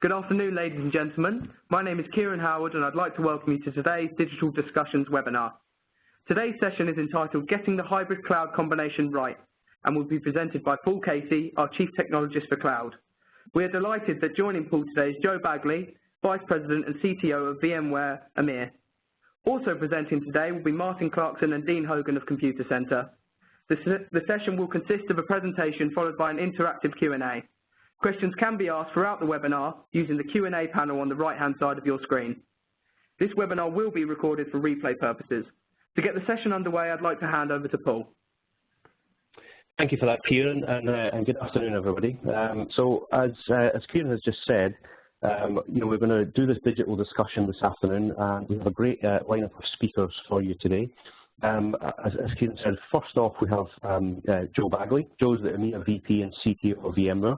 Good afternoon, ladies and gentlemen. My name is Kieran Howard, and I'd like to welcome you to today's Digital Discussions webinar. Today's session is entitled Getting the Hybrid Cloud Combination Right, and will be presented by Paul Casey, our Chief Technologist for Cloud. We are delighted that joining Paul today is Joe Bagley, Vice President and CTO of VMware EMEA. Also presenting today will be Martin Clarkson and Dean Hogan of Computacenter. The session will consist of a presentation followed by an interactive Q&A. Questions can be asked throughout the webinar using the Q&A panel on the right-hand side of your screen. This webinar will be recorded for replay purposes. To get the session underway, I'd like to hand over to Paul. Thank you for that, Kieran, and good afternoon, everybody. So as Kieran has just said, we're going to do this digital discussion this afternoon, and we have a great lineup of speakers for you today. As Kieran said, first off, we have Joe Bagley. Joe's the EMEA VP and CTO of VMware.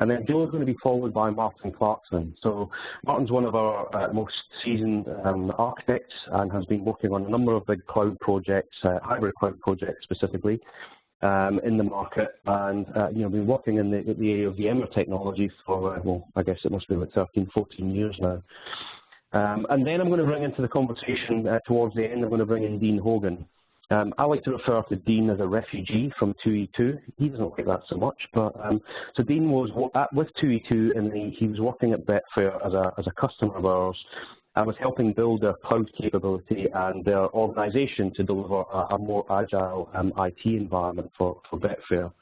And then Joe is going to be followed by Martin Clarkson. So Martin's one of our most seasoned architects and has been working on a number of big cloud projects, hybrid cloud projects specifically, in the market, and been working in the area of VMware technology for, well, I guess it must be about 13, 14 years now. And then I'm going to bring into the conversation towards the end, I'm going to bring in Dean Hogan. I like to refer to Dean as a refugee from 2E2. He doesn't like that so much, but so Dean was with 2E2, and he was working at Betfair as a customer of ours, and was helping build their cloud capability and their organisation to deliver a more agile IT environment for Betfair.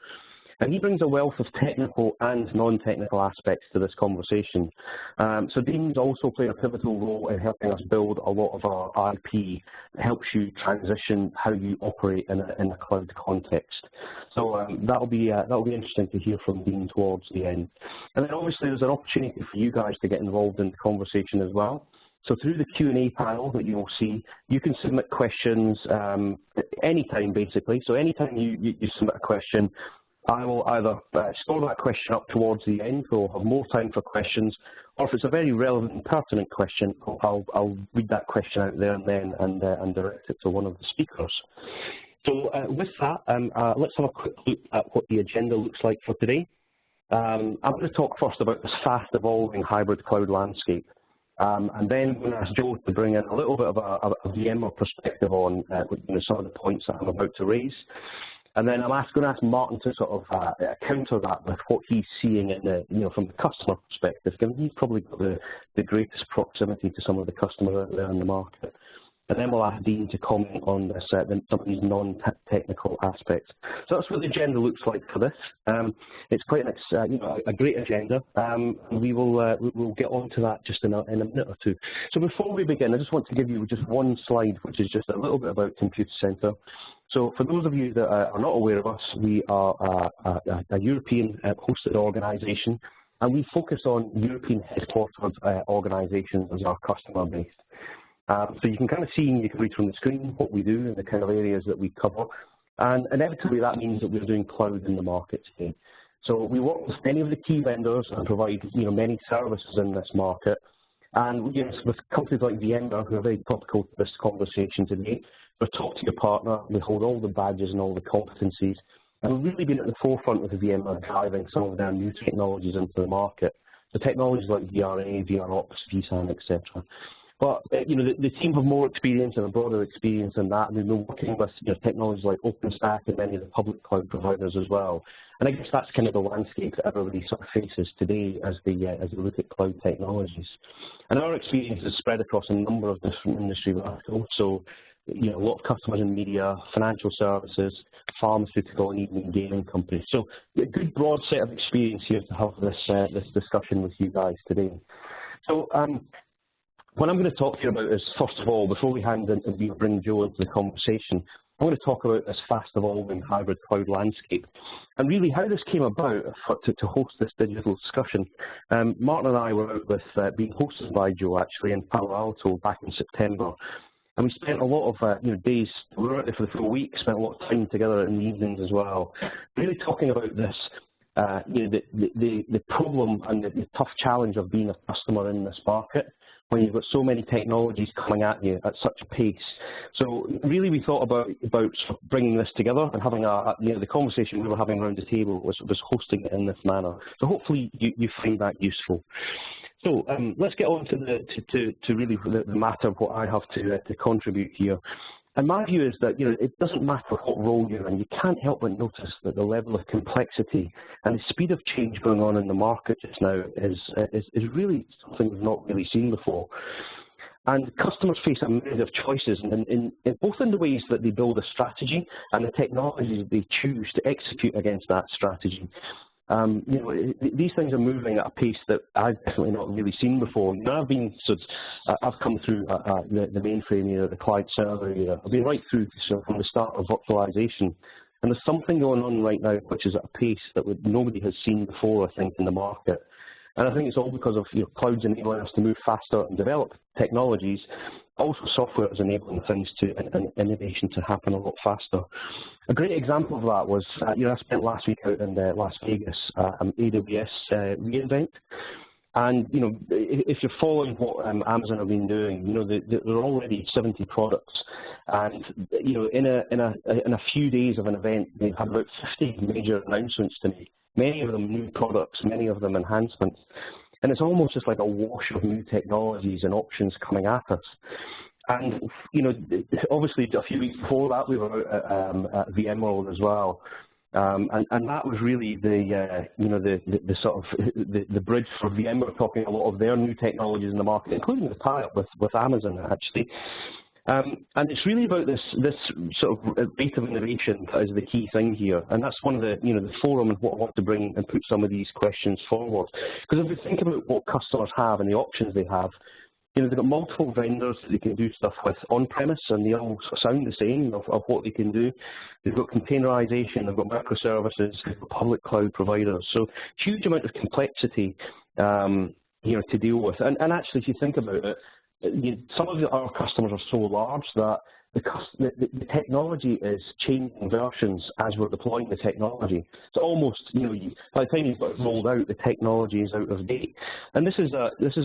And he brings a wealth of technical and non-technical aspects to this conversation. So Dean's also played a pivotal role in helping us build a lot of our IP that helps you transition how you operate in a cloud context. So that'll be interesting to hear from Dean towards the end. And then obviously there's an opportunity for you guys to get involved in the conversation as well. So through the Q&A panel that you'll see, you can submit questions anytime, basically. So anytime you submit a question, I will either store that question up towards the end, so we'll have more time for questions, or if it's a very relevant and pertinent question, I'll read that question out there and then and direct it to one of the speakers. So with that, let's have a quick look at what the agenda looks like for today. I'm going to talk first about this fast-evolving hybrid cloud landscape. And then I'm going to ask Joe to bring in a little bit of a VMware perspective on some of the points that I'm about to raise. And then I'm going to ask Martin to sort of counter that with what he's seeing in from the customer perspective, given he's probably got the greatest proximity to some of the customers out there in the market. And then we'll ask Dean to comment on this, some of these non-technical aspects. So that's what the agenda looks like for this. It's quite a great agenda. We'll get on to that just in a minute or two. So before we begin, I just want to give you just one slide, which is just a little bit about Computacenter. So for those of you that are not aware of us, we are a European hosted organisation, and we focus on European headquartered organisations as our customer base. So you can kind of see, and you can read from the screen what we do and the kind of areas that we cover. And inevitably that means that we're doing cloud in the market today. So we work with many of the key vendors and provide many services in this market. And with companies like VMware, who are very topical to this conversation today, we're a top-tier partner. We hold all the badges and all the competencies. And we've really been at the forefront with VMware driving some of their new technologies into the market. So technologies like VRA, VROps, vSAN, etc. But the team have more experience and a broader experience than that, and we've been working with technologies like OpenStack and many of the public cloud providers as well. And I guess that's kind of the landscape that everybody sort of faces today as they look at cloud technologies. And our experience is spread across a number of different industry verticals. So a lot of customers in media, financial services, pharmaceutical, and even gaming companies. So a good broad set of experience here to have this discussion with you guys today. So what I'm going to talk to you about is, first of all, before we bring Joe into the conversation, I'm going to talk about this fast-evolving hybrid cloud landscape and really how this came about to host this digital discussion. Martin and I were out with being hosted by Joe, actually, in Palo Alto back in September. And we spent a lot of days, we were out there for the full week, spent a lot of time together in the evenings as well, really talking about this, the problem and the tough challenge of being a customer in this market when you've got so many technologies coming at you at such a pace. So really we thought about bringing this together and having the conversation we were having around the table was hosting it in this manner. So hopefully you find that useful. So let's get on to really the matter of what I have to contribute here. And my view is that, you know, it doesn't matter what role you're in, you can't help but notice that the level of complexity and the speed of change going on in the market just now is really something we've not really seen before. And customers face a myriad of choices, in both in the ways that they build a strategy and the technologies they choose to execute against that strategy. You know, these things are moving at a pace that I've definitely not really seen before. You know, I've come through the mainframe era, the client server era. I've been right through from the start of virtualization. And there's something going on right now which is at a pace that nobody has seen before, I think, in the market. And I think it's all because of, you know, clouds enabling us to move faster and develop technologies. Also, software is enabling things and innovation to happen a lot faster. A great example of that was, you know, I spent last week out in Las Vegas, AWS reInvent. And, you know, if you're following what Amazon have been doing, you know, there are already 70 products. And, you know, in a few days of an event, they've had about 50 major announcements to make. Many of them new products, many of them enhancements. And it's almost just like a wash of new technologies and options coming at us. And, you know, obviously a few weeks before that, we were at VMworld as well. And that was really the sort of the bridge for VMware, talking a lot of their new technologies in the market, including the tie-up with Amazon, actually. And it's really about this sort of rate of innovation that is the key thing here, and that's one of the forum and what I want to bring and put some of these questions forward. Because if we think about what customers have and the options they have, you know, they've got multiple vendors that they can do stuff with on-premise, and they all sound the same of what they can do. They've got containerization, they've got microservices, they've got public cloud providers. So huge amount of complexity, you know, to deal with. And actually, if you think about it, some of our customers are so large that the technology is changing versions as we're deploying the technology. So almost, you know, by the time you've got it rolled out, the technology is out of date. And this is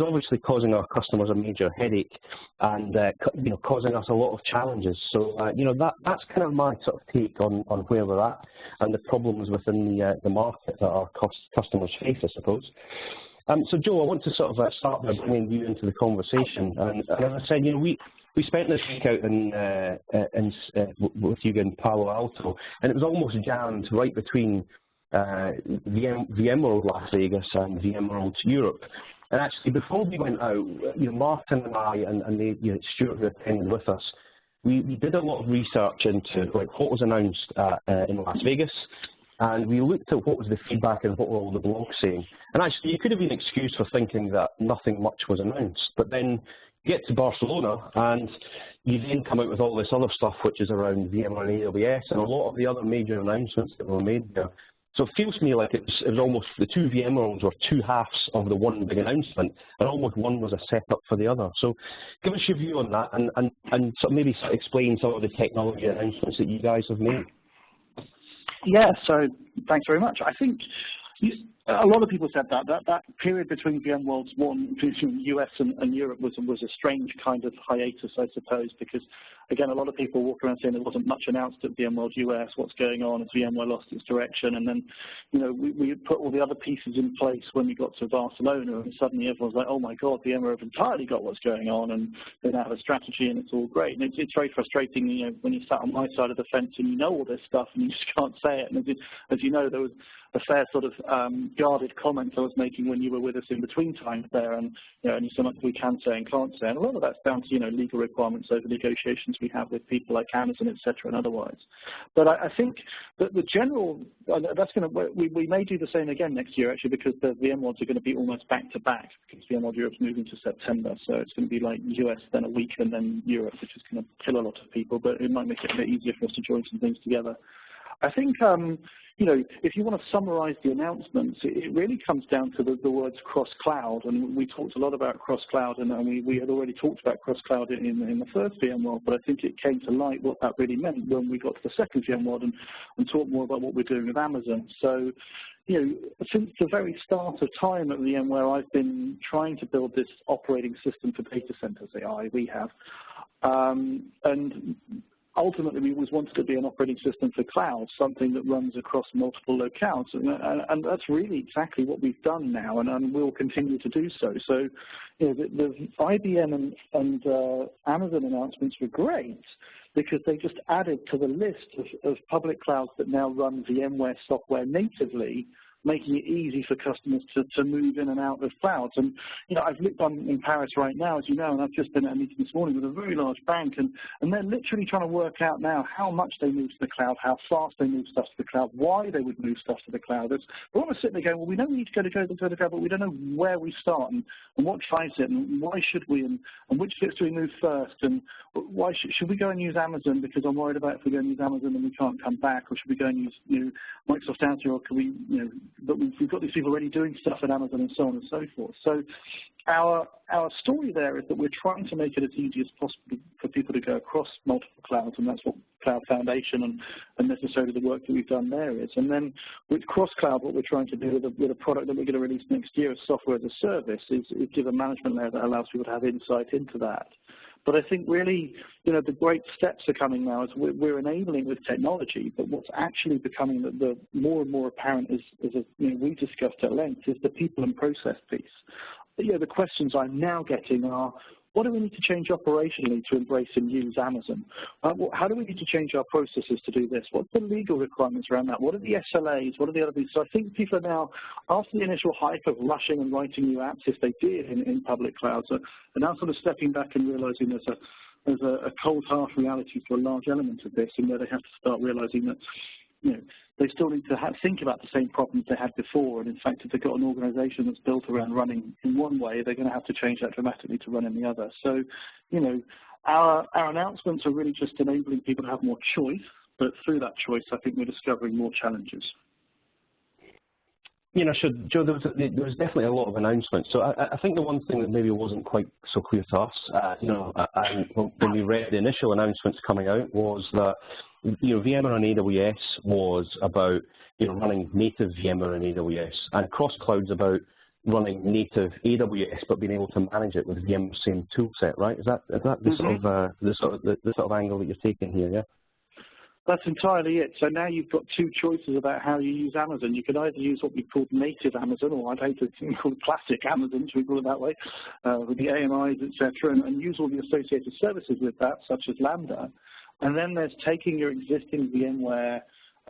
obviously causing our customers a major headache, and you know, causing us a lot of challenges. So you know, that's kind of my sort of take on where we're at and the problems within the market that our customers face, I suppose. So Joe, I want to sort of start by bringing you into the conversation. And as I said, you know, we spent this week out with you in Palo Alto, and it was almost jammed right between VMworld Las Vegas and VMworld Europe. And actually, before we went out, you know, Martin and I and you know, Stuart, who attended with us, we did a lot of research into like what was announced in Las Vegas. And we looked at what was the feedback and what were all the blogs saying. And actually, you could have been excused for thinking that nothing much was announced. But then you get to Barcelona, and you then come out with all this other stuff, which is around VMware and AWS, and a lot of the other major announcements that were made there. So it feels to me like it was almost the two VMworlds were two halves of the one big announcement, and almost one was a setup for the other. So give us your view on that, and sort of maybe sort of explain some of the technology announcements that you guys have made. Yeah, so thanks very much. I think a lot of people said that period between VMworlds between US and Europe was a strange kind of hiatus, I suppose, because again, a lot of people walk around saying there wasn't much announced at VMworld US, what's going on, has VMware lost its direction, and then, you know, we put all the other pieces in place when we got to Barcelona, and suddenly everyone's like, oh my God, VMware have entirely got what's going on, and they now have a strategy, and it's all great. And it's very frustrating, you know, when you sat on my side of the fence and you know all this stuff and you just can't say it. And as you know, there was a fair sort of guarded comments I was making when you were with us in between times there, and you know, only so much we can say and can't say, and a lot of that's down to, you know, legal requirements over negotiations we have with people like Amazon, etc., and otherwise. But I think that the general, that's going to, we may do the same again next year actually, because the VMworlds are going to be almost back to back, because VMworld Europe's moving to September, so it's going to be like US, then a week, and then Europe, which is going to kill a lot of people, but it might make it a bit easier for us to join some things together. I think, you know, if you want to summarize the announcements, it really comes down to the words cross-cloud, and we talked a lot about cross-cloud, and we had already talked about cross-cloud in the first VMworld, but I think it came to light what that really meant when we got to the second VMworld and talked more about what we're doing with Amazon. So, you know, since the very start of time at VMware, I've been trying to build this operating system for data centers, AI we have, and ultimately we always wanted to be an operating system for cloud, something that runs across multiple locales, and that's really exactly what we've done now, and we'll continue to do so. So, the IBM and Amazon announcements were great because they just added to the list of public clouds that now run VMware software natively, making it easy for customers to move in and out of clouds. And, I've looked in Paris right now, as you know, and I've just been at a meeting this morning with a very large bank, and they're literally trying to work out now how much they move to the cloud, how fast they move stuff to the cloud, why they would move stuff to the cloud. They're almost sitting there going, well, we know we need to go to the cloud, but we don't know where we start and what drives it, and why should we, and which bits do we move first, and why should we go and use Amazon because I'm worried about if we go and use Amazon and we can't come back, or should we go and use Microsoft Azure, or can we, but we've got these people already doing stuff at Amazon and so on and so forth. So our story there is that we're trying to make it as easy as possible for people to go across multiple clouds, and that's what Cloud Foundation and necessarily the work that we've done there is. And then with cross-cloud, what we're trying to do with a product that we're going to release next year as software as a service is give a management layer that allows people to have insight into that. But I think really, the great steps are coming now as we're enabling with technology, but what's actually becoming the more and more apparent as we discussed at length is the people and process piece. The questions I'm now getting are, what do we need to change operationally to embrace and use Amazon? How do we need to change our processes to do this? What's the legal requirements around that? What are the SLAs? What are the other things? So I think people are now, after the initial hype of rushing and writing new apps, if they did in public clouds, are now sort of stepping back and realizing there's a cold, harsh reality to a large element of this, and where they have to start realizing that they still need to think about the same problems they had before. And in fact, if they've got an organization that's built around running in one way, they're going to have to change that dramatically to run in the other. So, our announcements are really just enabling people to have more choice, but through that choice, I think we're discovering more challenges. Sure, Joe, there was definitely a lot of announcements. So I think the one thing that maybe wasn't quite so clear to us, when we read the initial announcements coming out, was that VMware on AWS was about running native VMware on AWS, and cross cloud's about running native AWS but being able to manage it with VMware's same tool set, right? Is that the sort of angle that you're taking here? Yeah. That's entirely it. So now you've got two choices about how you use Amazon. You can either use what we call native Amazon, or I'd hate to call it classic Amazon, should we call it that way, with the AMIs, etc., and use all the associated services with that, such as Lambda. And then there's taking your existing VMware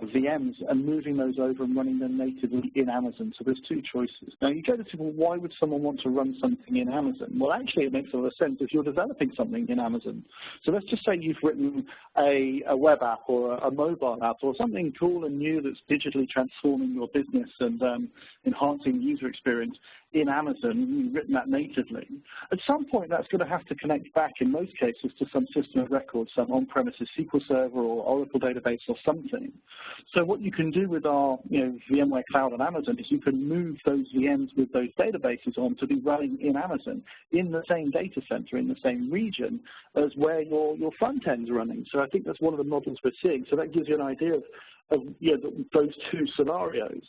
VMs and moving those over and running them natively in Amazon. So there's two choices. Now you go to people, why would someone want to run something in Amazon? Well, actually it makes a lot of sense if you're developing something in Amazon. So let's just say you've written a web app or a mobile app or something cool and new that's digitally transforming your business and enhancing the user experience in Amazon, you've written that natively. At some point, that's going to have to connect back, in most cases, to some system of record, some on-premises SQL Server or Oracle database or something. So what you can do with our VMware Cloud on Amazon is you can move those VMs with those databases on to be running in Amazon in the same data center, in the same region as where your front end's running. So I think that's one of the models we're seeing. So that gives you an idea of those two scenarios.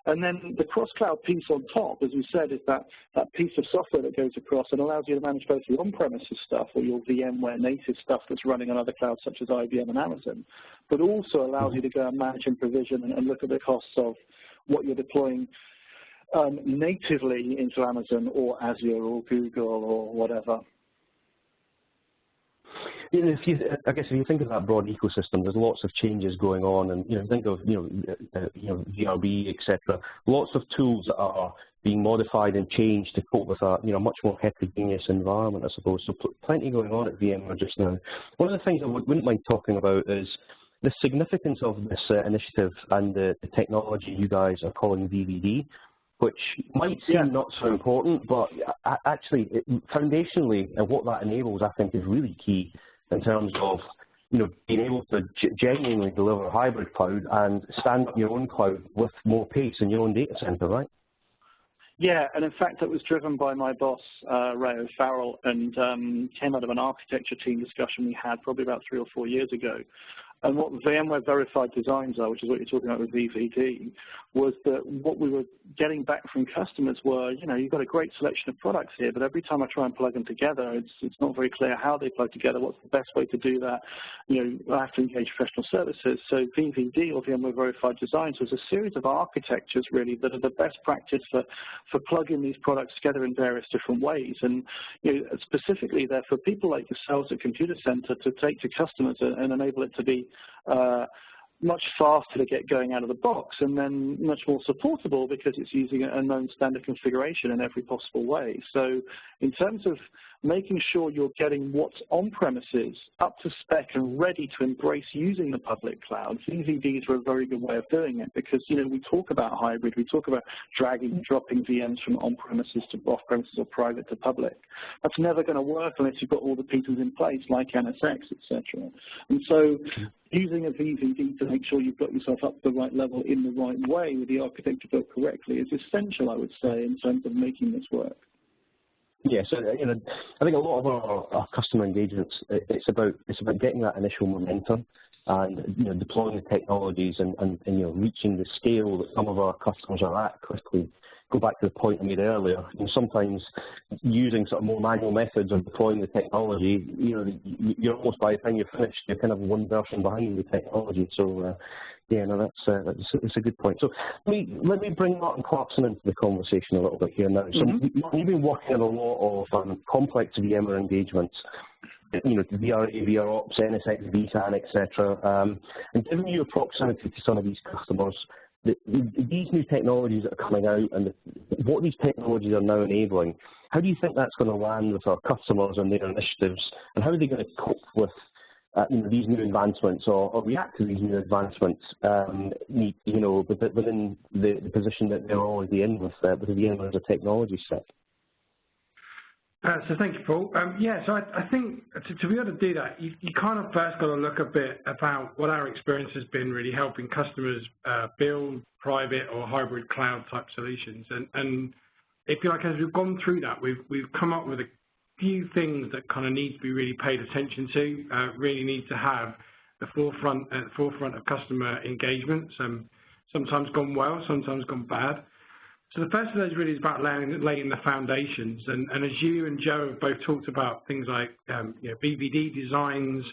And then the cross-cloud piece on top, as we said, is that piece of software that goes across and allows you to manage both your on-premises stuff or your VMware native stuff that's running on other clouds such as IBM and Amazon, but also allows you to go and manage and provision and look at the costs of what you're deploying natively into Amazon or Azure or Google or whatever. I guess if you think of that broad ecosystem, there's lots of changes going on, and think of VRB, etc. Lots of tools that are being modified and changed to cope with a much more heterogeneous environment, I suppose. So plenty going on at VMware just now. One of the things I wouldn't mind talking about is the significance of this initiative and the technology you guys are calling VVD, which might seem not so important, but actually, foundationally, what that enables, I think, is really key in terms of being able to genuinely deliver hybrid cloud and stand up your own cloud with more pace in your own data center, right? Yeah, and in fact, it was driven by my boss, Ray O'Farrell, and came out of an architecture team discussion we had probably about 3 or 4 years ago. And what VMware verified designs are, which is what you're talking about with VVD, was that what we were getting back from customers were, you've got a great selection of products here, but every time I try and plug them together, it's not very clear how they plug together, what's the best way to do that. I have to engage professional services. So VVD, or VMware verified designs, was a series of architectures, really, that are the best practice for plugging these products together in various different ways. And specifically, they're for people like yourselves at Computacenter to take to customers and enable it to be much faster to get going out of the box, and then much more supportable because it's using a known standard configuration in every possible way. So in terms of making sure you're getting what's on premises up to spec and ready to embrace using the public cloud, VVDs are a very good way of doing it because, we talk about hybrid, we talk about dragging and dropping VMs from on-premises to off-premises or private to public. That's never going to work unless you've got all the pieces in place like NSX, etc. And so using a VVD to make sure you've got yourself up to the right level in the right way with the architecture built correctly is essential, I would say, in terms of making this work. Yeah, so I think a lot of our customer engagements, it's about getting that initial momentum and deploying the technologies and reaching the scale that some of our customers are at quickly. Go back to the point I made earlier. Sometimes using sort of more manual methods of deploying the technology, you're almost, by the time you're finished, you're kind of one version behind the technology. So that's a good point. So let me bring Martin Clarkson into the conversation a little bit here now. So you've been working on a lot of complex VMware engagements, VRA, VROps, NSX, vSAN, etc. And given your proximity to some of these customers, these new technologies that are coming out and what these technologies are now enabling, how do you think that's going to land with our customers and their initiatives, and how are they going to cope with these new advancements or react to these new advancements within the position that they're already in with the VMware as a technology set? So thank you, Paul. So I think to be able to do that, you kind of first got to look a bit about what our experience has been really helping customers build private or hybrid cloud type solutions. And if you like, as we've gone through that, we've come up with a few things that kind of need to be really paid attention to, really need to have the forefront of customer engagement. Sometimes gone well, sometimes gone bad. So the first of those really is about laying the foundations, and as you and Joe have both talked about things like BVD designs,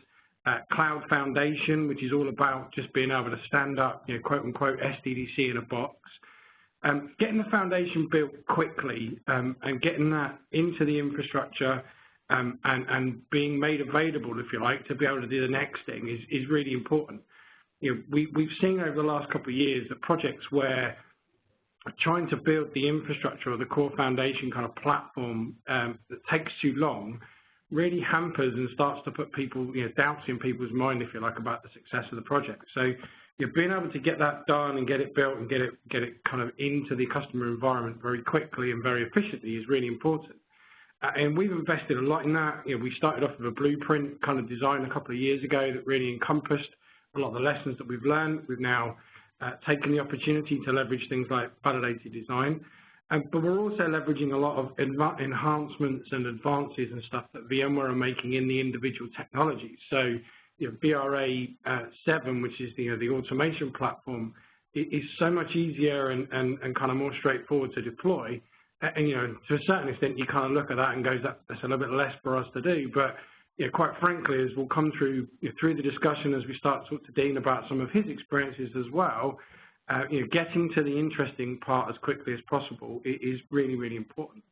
Cloud Foundation, which is all about just being able to stand up, quote unquote SDDC in a box, getting the foundation built quickly and getting that into the infrastructure and being made available, if you like, to be able to do the next thing is really important. We've seen over the last couple of years that projects where trying to build the infrastructure or the core foundation kind of platform that takes too long really hampers and starts to put people, doubts in people's mind, if you like, about the success of the project. So being able to get that done and get it built and get it kind of into the customer environment very quickly and very efficiently is really important. And we've invested a lot in that. We started off with a blueprint kind of design a couple of years ago that really encompassed a lot of the lessons that we've learned. We've now taken the opportunity to leverage things like validated design, but we're also leveraging a lot of enhancements and advances and stuff that VMware are making in the individual technologies. So, VRA 7, which is the automation platform, is so much easier and kind of more straightforward to deploy. And to a certain extent, you kind of look at that and go, that's a little bit less for us to do, but quite frankly, as we'll come through the discussion as we start to talk to Dean about some of his experiences as well, getting to the interesting part as quickly as possible is really, really important.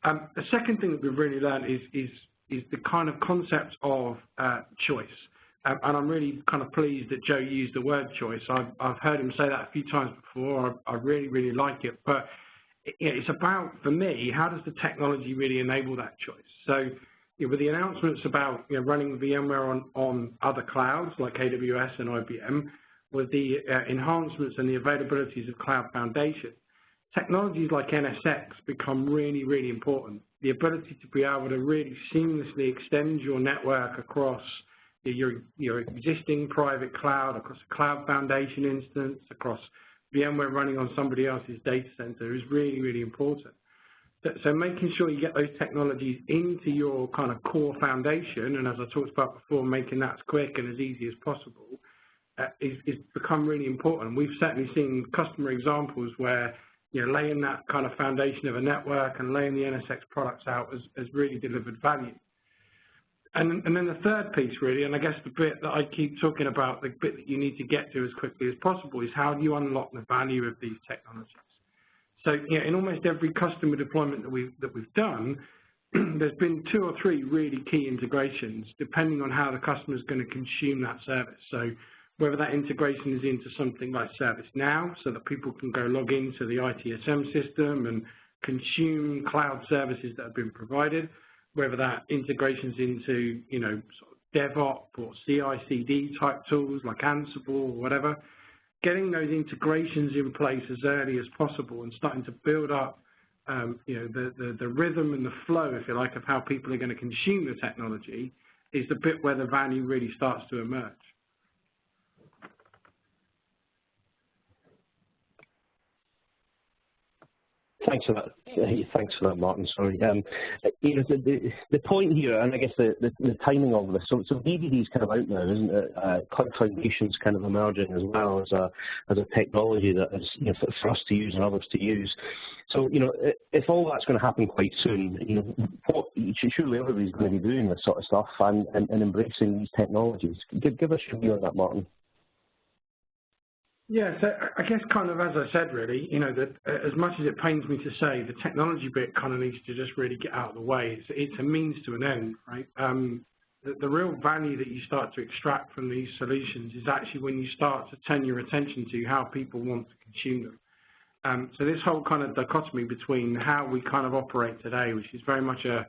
The second thing that we've really learned is the kind of concept of choice. And I'm really kind of pleased that Joe used the word choice. I've heard him say that a few times before. I really, really like it. But it's about, for me, how does the technology really enable that choice? So, with the announcements about running VMware on other clouds like AWS and IBM, with the enhancements and the availabilities of Cloud Foundation, technologies like NSX become really, really important. The ability to be able to really seamlessly extend your network across your existing private cloud, across a Cloud Foundation instance, across VMware running on somebody else's data center is really, really important. So making sure you get those technologies into your kind of core foundation, and as I talked about before, making that as quick and as easy as possible, is become really important. We've certainly seen customer examples where, laying that kind of foundation of a network and laying the NSX products out has really delivered value. And then the third piece, really, and I guess the bit that I keep talking about, the bit that you need to get to as quickly as possible, is how do you unlock the value of these technologies? So, in almost every customer deployment that we've done, there's been 2 or 3 really key integrations, depending on how the customer is going to consume that service. So, whether that integration is into something like ServiceNow, so that people can go log into the ITSM system and consume cloud services that have been provided, whether that integration's into, sort of DevOps or CI/CD type tools like Ansible or whatever, getting those integrations in place as early as possible and starting to build up, the rhythm and the flow, if you like, of how people are going to consume the technology is the bit where the value really starts to emerge. Thanks for that. Thanks for that, Martin. Sorry. The point here, and I guess the timing of this. So BDD is kind of out now, isn't it? Cloud Foundation's kind of emerging as well as a technology that is for us to use and others to use. So if all that's going to happen quite soon, surely everybody's going to be doing this sort of stuff and embracing these technologies. Give us your view on that, Martin. Yeah, so I guess kind of as I said, really, that as much as it pains me to say, the technology bit kind of needs to just really get out of the way. It's a means to an end, right? The real value that you start to extract from these solutions is actually when you start to turn your attention to how people want to consume them. So this whole kind of dichotomy between how we kind of operate today, which is very much a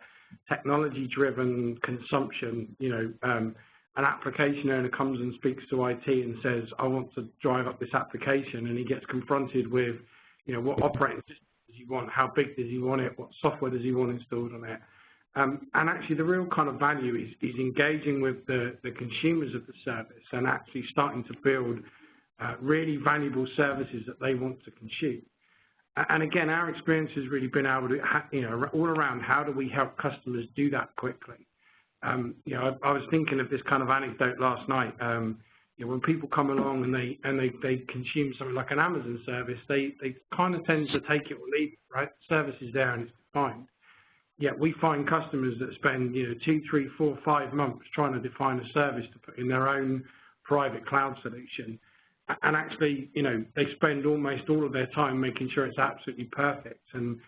technology-driven consumption, an application owner comes and speaks to IT and says, I want to drive up this application, and he gets confronted with, what operating system does he want, how big does he want it, what software does he want installed on it. And actually the real kind of value is engaging with the consumers of the service and actually starting to build really valuable services that they want to consume. And again, our experience has really been able to, all around how do we help customers do that quickly. I was thinking of this kind of anecdote last night. When people come along and they consume something like an Amazon service, they kind of tend to take it or leave it, right? The service is there and it's defined. Yet we find customers that spend 2, 3, 4, 5 months trying to define a service to put in their own private cloud solution, and actually they spend almost all of their time making sure it's absolutely perfect, and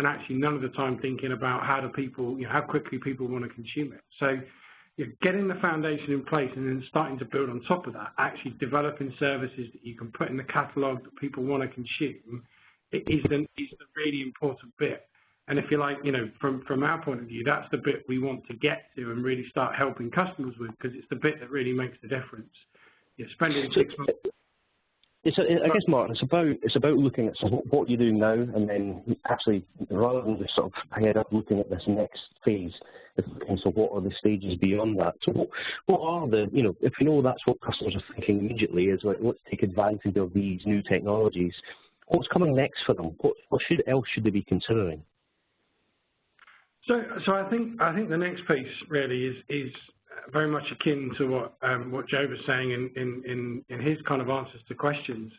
actually none of the time thinking about how do people, how quickly people want to consume it. So getting the foundation in place and then starting to build on top of that, actually developing services that you can put in the catalog that people want to consume, is the really important bit. And if you like, from our point of view, that's the bit we want to get to and really start helping customers with, because it's the bit that really makes the difference. Spending 6 months. I guess, Martin, it's about looking at what you're doing now, and then actually, rather than just sort of head up looking at this next phase, it's looking, so what are the stages beyond that? So what are the, if you know that's what customers are thinking immediately, is like, let's take advantage of these new technologies. What's coming next for them? What else should they be considering? So I think the next piece really is very much akin to what Joe was saying in his kind of answers to questions.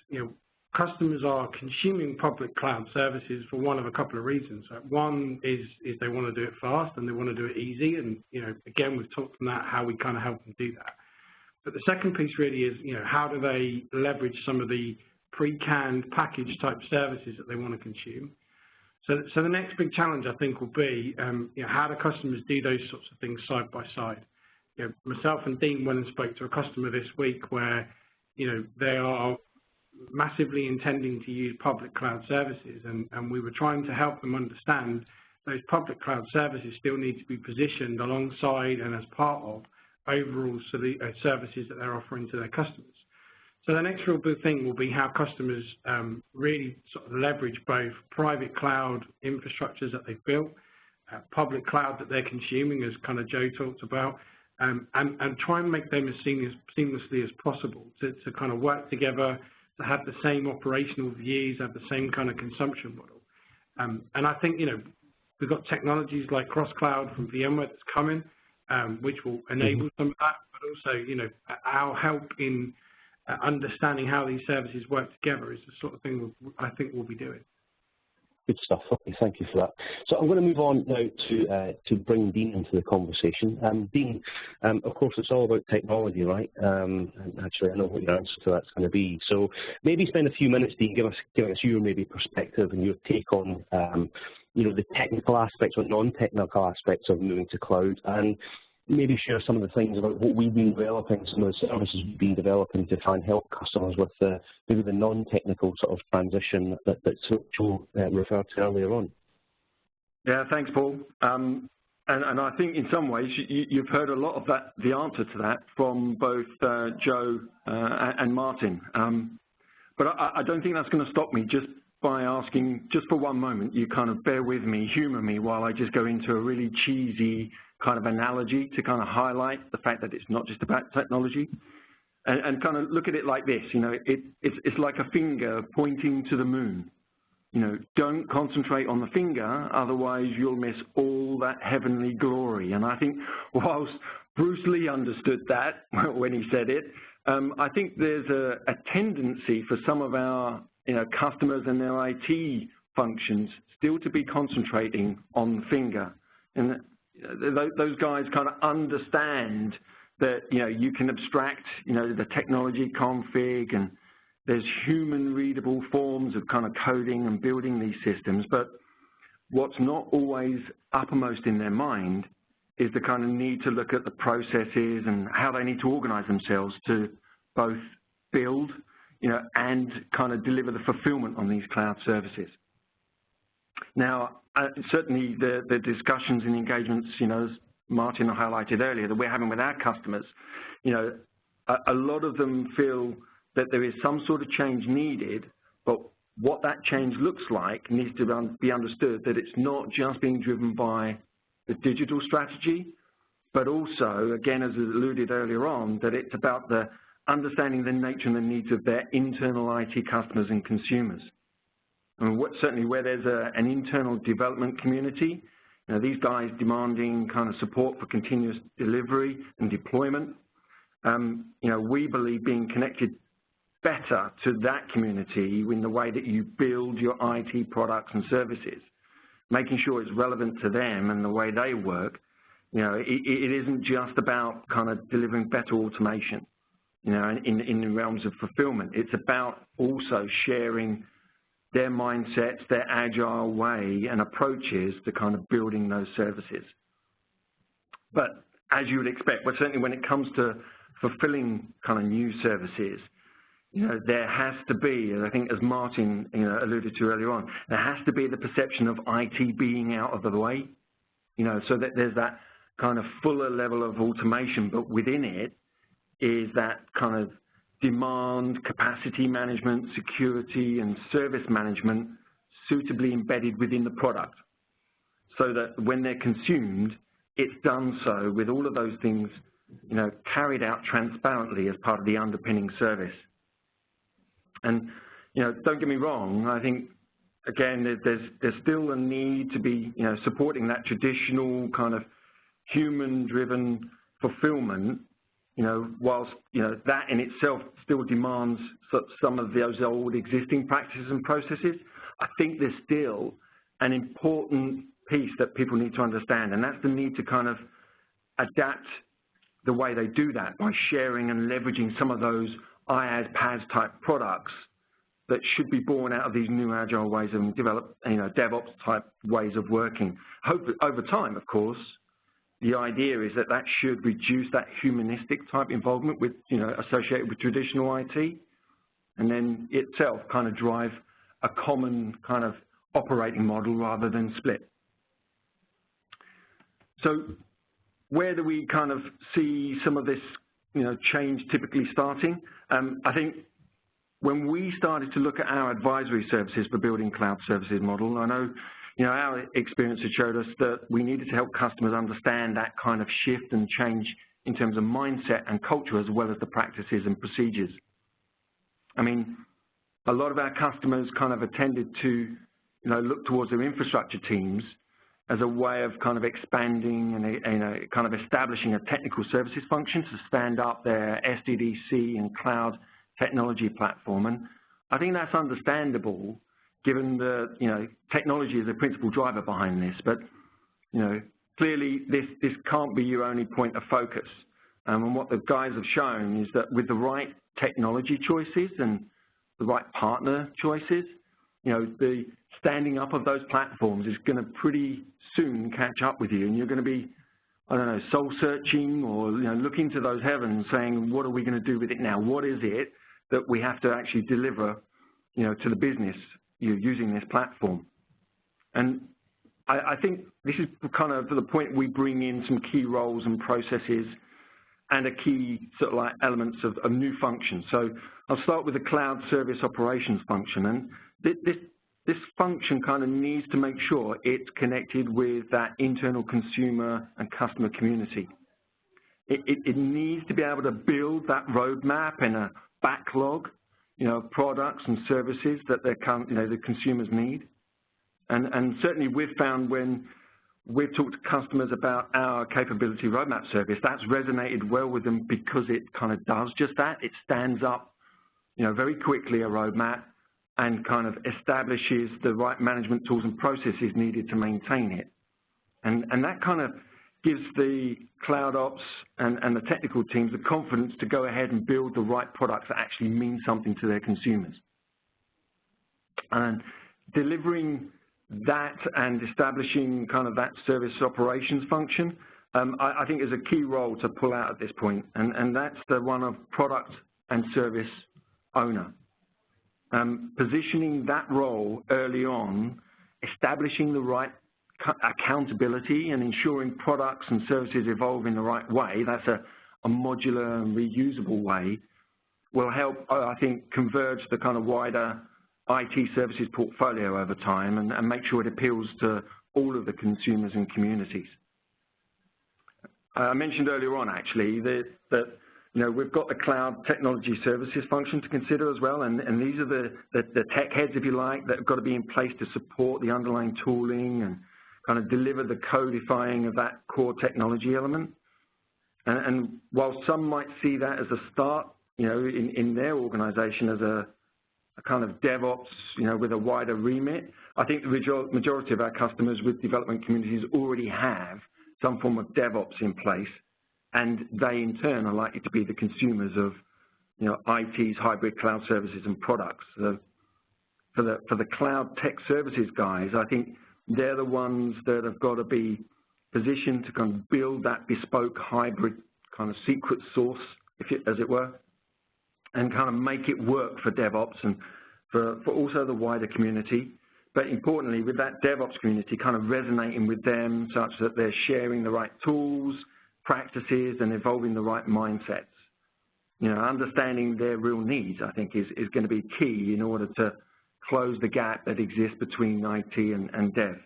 Customers are consuming public cloud services for one of a couple of reasons. One is they want to do it fast and they want to do it easy, and again, we've talked on that, how we kind of help them do that. But the second piece really is how do they leverage some of the pre-canned package type services that they want to consume. So the next big challenge, I think, will be how do customers do those sorts of things side by side. Myself and Dean went and spoke to a customer this week where they are massively intending to use public cloud services, and we were trying to help them understand those public cloud services still need to be positioned alongside and as part of overall services that they're offering to their customers. So the next real big thing will be how customers really sort of leverage both private cloud infrastructures that they've built, public cloud that they're consuming, as kind of Joe talked about, and try and make them as seamlessly as possible to kind of work together, to have the same operational views, have the same kind of consumption model. And I think, we've got technologies like cross-cloud from VMware that's coming, which will enable some of that, but also, our help in understanding how these services work together is the sort of thing I think we'll be doing. Good stuff. Okay, thank you for that. So I'm going to move on now to bring Dean into the conversation. Dean, of course, it's all about technology, right? And actually, I know what your answer to that's going to be. So maybe spend a few minutes, Dean, giving us your maybe perspective and your take on, the technical aspects or non-technical aspects of moving to cloud, and maybe share some of the things about what we've been developing, some of the services we've been developing to try and help customers with maybe the non-technical sort of transition that Joe referred to earlier on. Yeah, thanks, Paul. And I think in some ways you've heard a lot of the answer to that from both Joe and Martin. But I don't think that's going to stop me just by asking, just for one moment, you kind of bear with me, humor me while I just go into a really cheesy kind of analogy to kind of highlight the fact that it's not just about technology, and kind of look at it like this. It's like a finger pointing to the moon. Don't concentrate on the finger, otherwise you'll miss all that heavenly glory. And I think whilst Bruce Lee understood that when he said it, I think there's a tendency for some of our customers and their IT functions still to be concentrating on the finger. And those guys kind of understand that, you can abstract, the technology config, and there's human readable forms of kind of coding and building these systems. But what's not always uppermost in their mind is the kind of need to look at the processes and how they need to organize themselves to both build, and kind of deliver the fulfillment on these cloud services. Now, certainly the discussions and engagements, as Martin highlighted earlier, that we're having with our customers, a lot of them feel that there is some sort of change needed, but what that change looks like needs to be understood, that it's not just being driven by the digital strategy, but also, again, as alluded earlier on, that it's about the understanding the nature and the needs of their internal IT customers and consumers. I mean, certainly where there's an internal development community, these guys demanding kind of support for continuous delivery and deployment, we believe being connected better to that community in the way that you build your IT products and services, making sure it's relevant to them and the way they work. It isn't just about kind of delivering better automation, in the realms of fulfillment. It's about also sharing their mindsets, their agile way and approaches to kind of building those services. But as you would expect, but certainly when it comes to fulfilling kind of new services, there has to be, and I think as Martin alluded to earlier on, there has to be the perception of IT being out of the way, so that there's that kind of fuller level of automation, but within it is that kind of demand, capacity management, security, and service management suitably embedded within the product, so that when they're consumed, it's done so with all of those things, carried out transparently as part of the underpinning service. And, don't get me wrong, I think, again, there's still a need to be, supporting that traditional kind of human-driven fulfillment, whilst, that in itself still demands some of those old existing practices and processes. I think there's still an important piece that people need to understand, and that's the need to kind of adapt the way they do that by sharing and leveraging some of those IaaS, PaaS type products that should be born out of these new agile ways of develop, DevOps type ways of working. Over time, of course, the idea is that that should reduce that humanistic type involvement with, associated with traditional IT, and then itself kind of drive a common kind of operating model rather than split. So where do we kind of see some of this, change typically starting? I think when we started to look at our advisory services for building cloud services model, I know, our experience has showed us that we needed to help customers understand that kind of shift and change in terms of mindset and culture, as well as the practices and procedures. I mean, a lot of our customers kind of attended to, look towards their infrastructure teams as a way of kind of expanding and kind of establishing a technical services function to stand up their SDDC and cloud technology platform. And I think that's understandable given the, technology is the principal driver behind this. But, clearly this can't be your only point of focus. And what the guys have shown is that with the right technology choices and the right partner choices, the standing up of those platforms is going to pretty soon catch up with you, and you're going to be, I don't know, soul searching or looking to those heavens saying, what are we going to do with it now? What is it that we have to actually deliver, to the business using this platform? And I think this is kind of the point we bring in some key roles and processes and a key sort of like elements of new functions. So I'll start with the cloud service operations function, and this function kind of needs to make sure it's connected with that internal consumer and customer community. It needs to be able to build that roadmap and a backlog, products and services that the consumers need. And certainly we've found when we've talked to customers about our capability roadmap service, that's resonated well with them because it kind of does just that. It stands up, very quickly a roadmap and kind of establishes the right management tools and processes needed to maintain it. And that kind of gives the cloud ops and the technical teams the confidence to go ahead and build the right products that actually mean something to their consumers. And delivering that and establishing kind of that service operations function, I think is a key role to pull out at this point, and that's the one of product and service owner. Positioning that role early on, establishing the right accountability and ensuring products and services evolve in the right way, that's a modular and reusable way, will help, I think, converge the kind of wider IT services portfolio over time and make sure it appeals to all of the consumers and communities. I mentioned earlier on, actually, that we've got the cloud technology services function to consider as well, and these are the tech heads, if you like, that have got to be in place to support the underlying tooling and kind of deliver the codifying of that core technology element. And while some might see that as a start, in their organization as a kind of DevOps, with a wider remit, I think the majority of our customers with development communities already have some form of DevOps in place, and they in turn are likely to be the consumers of, IT's hybrid cloud services and products. So for the cloud tech services guys, I think they're the ones that have got to be positioned to kind of build that bespoke hybrid kind of secret sauce, as it were, and kind of make it work for DevOps and for also the wider community. But importantly, with that DevOps community kind of resonating with them such that they're sharing the right tools, practices, and evolving the right mindsets. Understanding their real needs, I think, is going to be key in order to close the gap that exists between IT and Dev.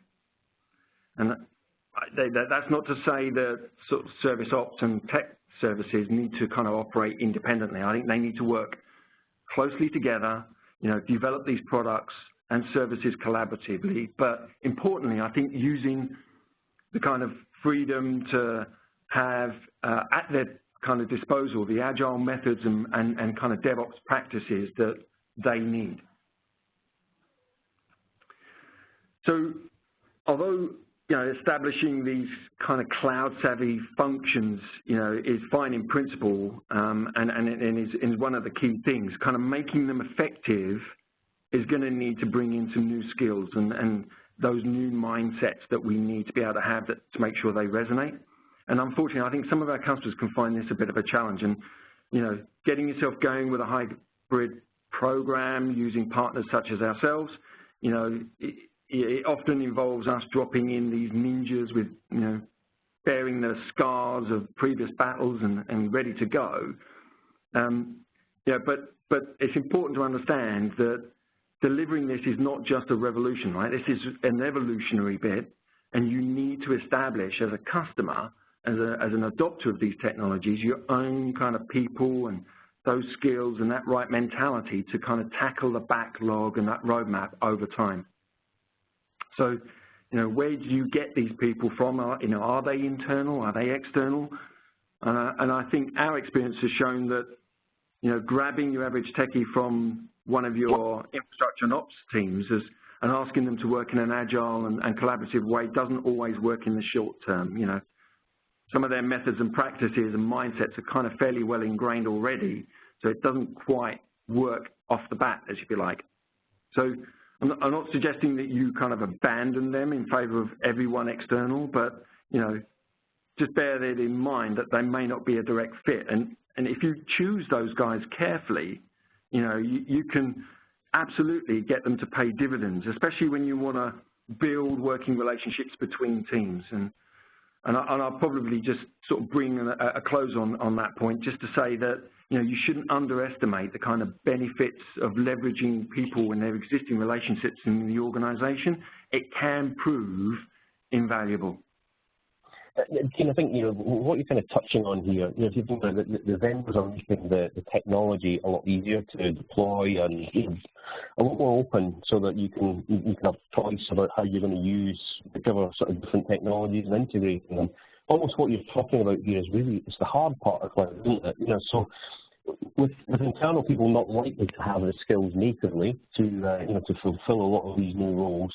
And that's not to say that sort of service ops and tech services need to kind of operate independently. I think they need to work closely together, develop these products and services collaboratively, but importantly, I think using the kind of freedom to have at their kind of disposal the agile methods and kind of DevOps practices that they need. So although establishing these kind of cloud-savvy functions, is fine in principle, and is one of the key things. Kind of making them effective is going to need to bring in some new skills and those new mindsets that we need to be able to have to make sure they resonate. And unfortunately, I think some of our customers can find this a bit of a challenge. And getting yourself going with a hybrid program using partners such as ourselves, it often involves us dropping in these ninjas with, bearing the scars of previous battles and ready to go. But it's important to understand that delivering this is not just a revolution, right? This is an evolutionary bit, and you need to establish as a customer, as an adopter of these technologies, your own kind of people and those skills and that right mentality to kind of tackle the backlog and that roadmap over time. So, where do you get these people from? Are they internal? Are they external? And I think our experience has shown that, grabbing your average techie from one of your infrastructure and ops teams and asking them to work in an agile and collaborative way doesn't always work in the short term. Some of their methods and practices and mindsets are kind of fairly well ingrained already, so it doesn't quite work off the bat, as you like. So I'm not suggesting that you kind of abandon them in favor of everyone external, but, just bear that in mind that they may not be a direct fit. And if you choose those guys carefully, you can absolutely get them to pay dividends, especially when you want to build working relationships between teams. And I'll probably just sort of bring a close on that point, just to say that you shouldn't underestimate the kind of benefits of leveraging people in their existing relationships in the organisation. It can prove invaluable. Dean, I think what you're kind of touching on here. If you think about the vendors are making the technology a lot easier to deploy and a lot more open, so that you can have choice about how you're going to use whichever sort of different technologies and integrating them. Almost what you're talking about here is really the hard part of cloud, isn't it? So with internal people not likely to have the skills natively to fulfill a lot of these new roles.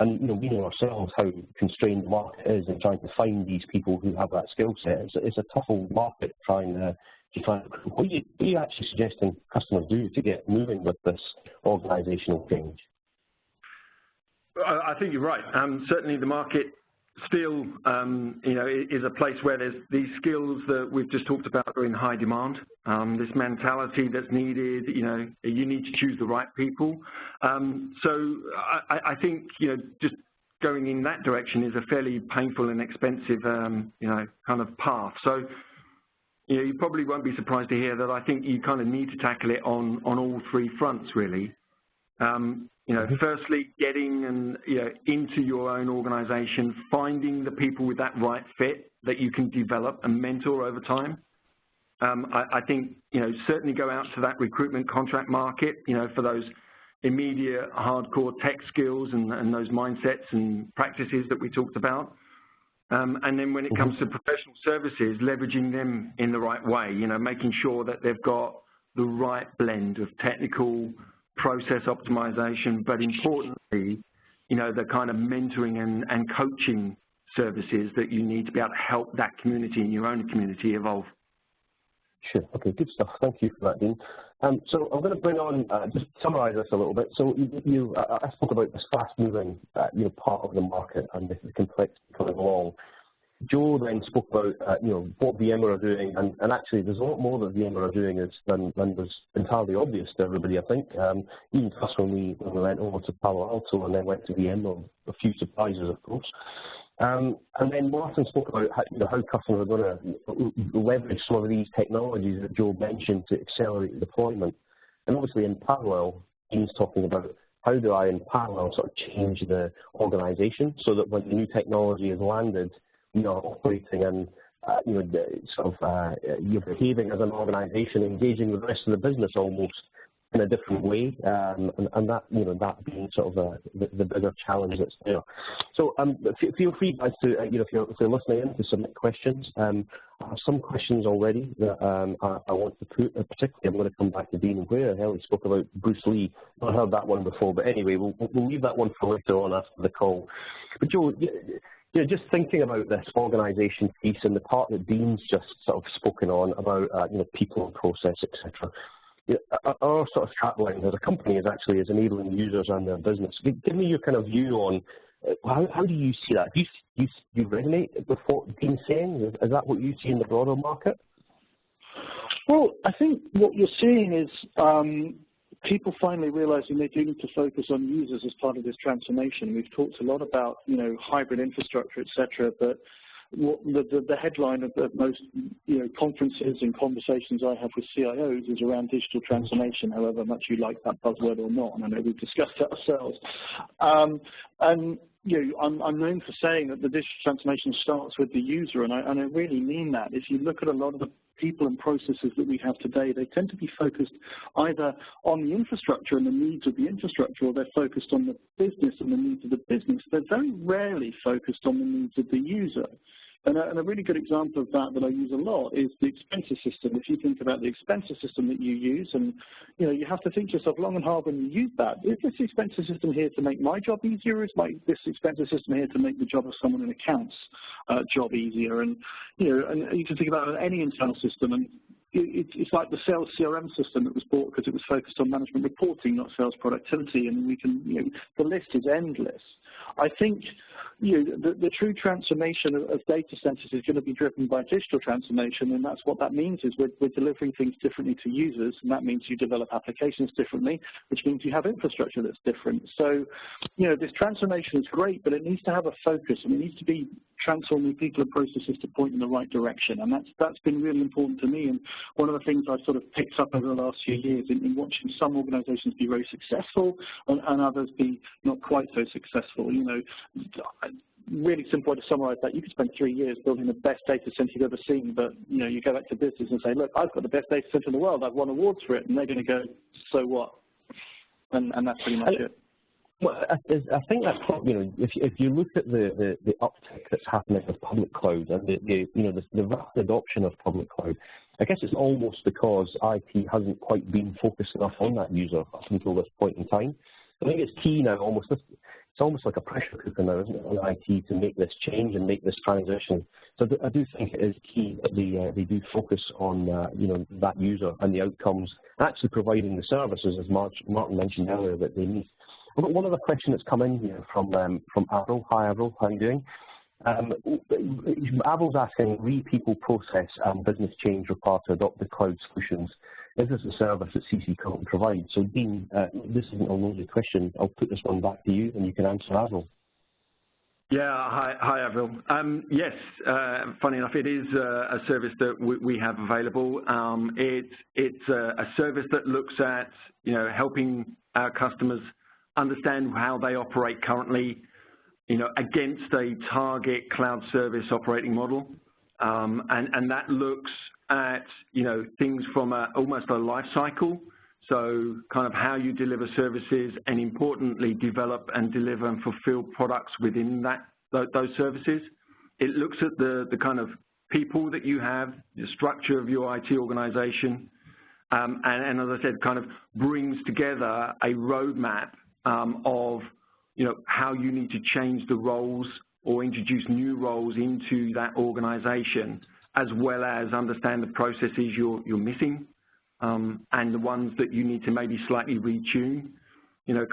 And we know ourselves how constrained the market is in trying to find these people who have that skill set. It's a tough old market trying to find. What are you actually suggesting customers do to get moving with this organisational change? I think you're right. Certainly, the market still, is a place where there's these skills that we've just talked about are in high demand. This mentality that's needed, you need to choose the right people. So I think, just going in that direction is a fairly painful and expensive, kind of path. So, you probably won't be surprised to hear that I think you kind of need to tackle it on all three fronts, really. Firstly, getting into your own organisation, finding the people with that right fit that you can develop and mentor over time. I think, certainly go out to that recruitment contract market, for those immediate hardcore tech skills and those mindsets and practices that we talked about. And then when it comes to professional services, leveraging them in the right way, making sure that they've got the right blend of technical process optimization, but importantly, the kind of mentoring and coaching services that you need to be able to help that community and your own community evolve. Sure. Okay, good stuff. Thank you for that, Dean. So I'm going to bring on, just summarise this a little bit. So I spoke about this fast-moving, part of the market and the complexity coming along. Joe then spoke about, what VMware are doing, and actually there's a lot more that VMware are doing than was entirely obvious to everybody, I think. Even to us when we went over to Palo Alto and then went to VMware, a few surprises, of course. And then Martin spoke about how customers are going to leverage some of these technologies that Joe mentioned to accelerate the deployment. And obviously in parallel, he's talking about how do I in parallel sort of change the organization so that when the new technology is landed, you're operating and you're behaving as an organization, engaging with the rest of the business almost in a different way, and that that being sort of the bigger challenge that's there. So feel free guys to if you're listening in to submit questions. I have some questions already that I want to put. Particularly, I'm going to come back to Dean and where the hell he spoke about Bruce Lee. I've heard that one before, but anyway, we'll leave that one for later on after the call. But Joe, just thinking about this organisation piece and the part that Dean's just sort of spoken on about people and process, etc. Our sort of strapline as a company is enabling users and their business. Give me your kind of view on how do you see that? Do you resonate with what Dean's saying? Is that what you see in the broader market? Well, I think what you're seeing is people finally realizing they do need to focus on users as part of this transformation. We've talked a lot about hybrid infrastructure, etc., but the headline of most conferences and conversations I have with CIOs is around digital transformation, however much you like that buzzword or not, and I know we've discussed that ourselves. And I'm known for saying that the digital transformation starts with the user, and I really mean that. If you look at a lot of the people and processes that we have today, they tend to be focused either on the infrastructure and the needs of the infrastructure, or they're focused on the business and the needs of the business. They're very rarely focused on the needs of the user. And a really good example of that I use a lot is the expenses system. If you think about the expenses system that you use, and you have to think to yourself long and hard when you use that. Is this expenses system here to make my job easier, or is this expenses system here to make the job of someone in accounts job easier? And and you can think about any internal system, and it's like the sales CRM system that was bought because it was focused on management reporting, not sales productivity, and we can, the list is endless. I think, the true transformation of data centers is going to be driven by digital transformation, and that's what that means is we're delivering things differently to users, and that means you develop applications differently, which means you have infrastructure that's different. So, this transformation is great, but it needs to have a focus, and it needs to be transforming people and processes to point in the right direction, and that's been really important to me. And one of the things I've sort of picked up over the last few years in watching some organizations be very successful and others be not quite so successful. Really simple way to summarize that, you could spend 3 years building the best data center you've ever seen, but you go back to business and say, look, I've got the best data center in the world, I've won awards for it, and they're going to go, so what? And that's pretty much it. Well, I think that's if you look at the uptick that's happening with public cloud and the rapid adoption of public cloud, I guess it's almost because IT hasn't quite been focused enough on that user up until this point in time. I think it's key now. It's almost like a pressure cooker now, isn't it, on IT to make this change and make this transition. So I do think it is key that they do focus on that user and the outcomes, actually providing the services, as Martin mentioned earlier, that they need. I've got one other question that's come in here from Avril. Hi, Avril. How are you doing? Avril's asking, people process and business change required to adopt the cloud solutions. Is this a service that CC currently provides? So, Dean, this isn't a loaded question. I'll put this one back to you, and you can answer Avril. Yeah, hi Avril. Yes, funny enough, it is a service that we have available. It's a service that looks at helping our customers understand how they operate currently, against a target cloud service operating model, and that looks at things from almost a life cycle. So kind of how you deliver services, and importantly develop and deliver and fulfill products within those services. It looks at the kind of people that you have, the structure of your IT organization, and as I said, kind of brings together a roadmap of how you need to change the roles or introduce new roles into that organization, as well as understand the processes you're missing, and the ones that you need to maybe slightly retune,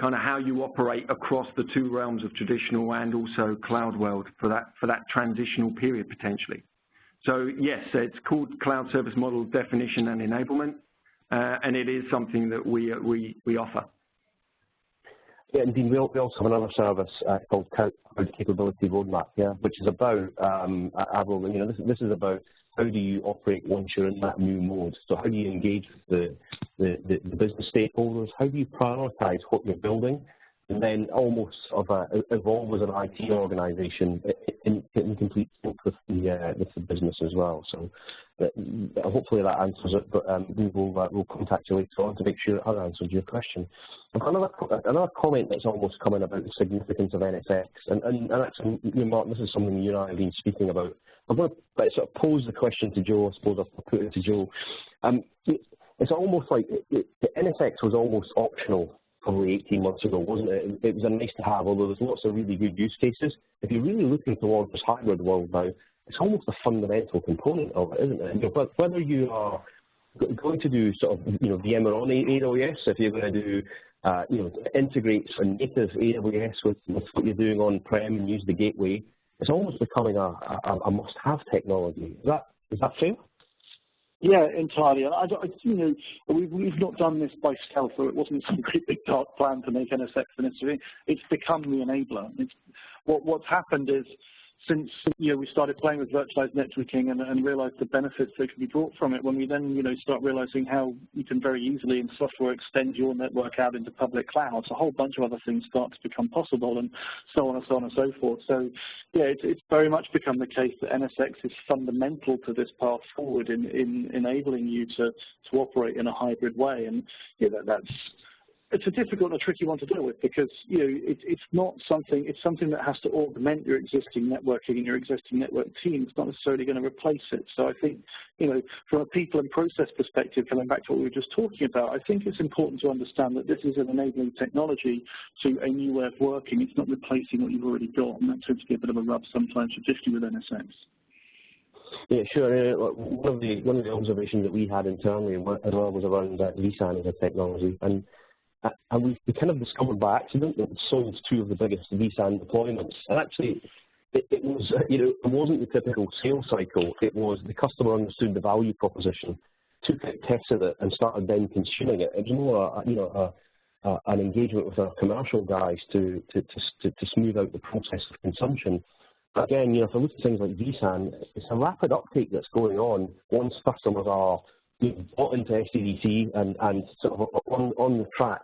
kind of how you operate across the two realms of traditional and also cloud world for that transitional period potentially. So yes, it's called Cloud Service Model Definition and Enablement, and it is something that we offer. Yeah, indeed, we also have another service called Cloud Capability Roadmap, which is about, Avril, this is about how do you operate once you're in that new mode. So how do you engage with the business stakeholders? How do you prioritize what you're building? And then almost evolve as an IT organization in complete sync with the business as well. So hopefully that answers it, but we'll contact you later on to make sure that answered your question. I've got another comment that's almost coming about the significance of NSX, and actually, Martin, this is something you and I have been speaking about. I'm going to sort of pose the question to Joe. I suppose I'll put it to Joe. It's almost like the NSX was almost optional probably 18 months ago, wasn't it? It was a nice to have, although there's lots of really good use cases. If you're really looking towards this hybrid world now, it's almost a fundamental component of it, isn't it? But whether you are going to do sort of, VMware on AWS, if you're going to do, integrate a native AWS with what you're doing on-prem and use the gateway, it's almost becoming a must-have technology. Is that fair? Yeah, entirely. And we've not done this by stealth, or it wasn't some great big dark plan to make NSX an instrument. It's become the enabler. What's happened is, since we started playing with virtualized networking and realized the benefits that can be brought from it, when we then start realizing how you can very easily in software extend your network out into public clouds, a whole bunch of other things start to become possible, and so on and so on and so forth. So yeah, it's very much become the case that NSX is fundamental to this path forward in enabling you to operate in a hybrid way. And that's it's a difficult and a tricky one to deal with because it's not something. It's something that has to augment your existing networking and your existing network team. It's not necessarily going to replace it. So I think from a people and process perspective, coming back to what we were just talking about, I think it's important to understand that this is an enabling technology to a new way of working. It's not replacing what you've already got, and that tends to be a bit of a rub sometimes, particularly with NSX. Yeah, sure. One of the observations that we had internally as well was around vSAN as a technology, and we kind of discovered by accident that it solved two of the biggest vSAN deployments. And actually, it was it wasn't the typical sales cycle. It was the customer understood the value proposition, took it, tested it, and started then consuming it. It was more an engagement with our commercial guys to smooth out the process of consumption. Again, if I look at things like vSAN, it's a rapid uptake that's going on once customers are bought into SDDC and sort of on the track.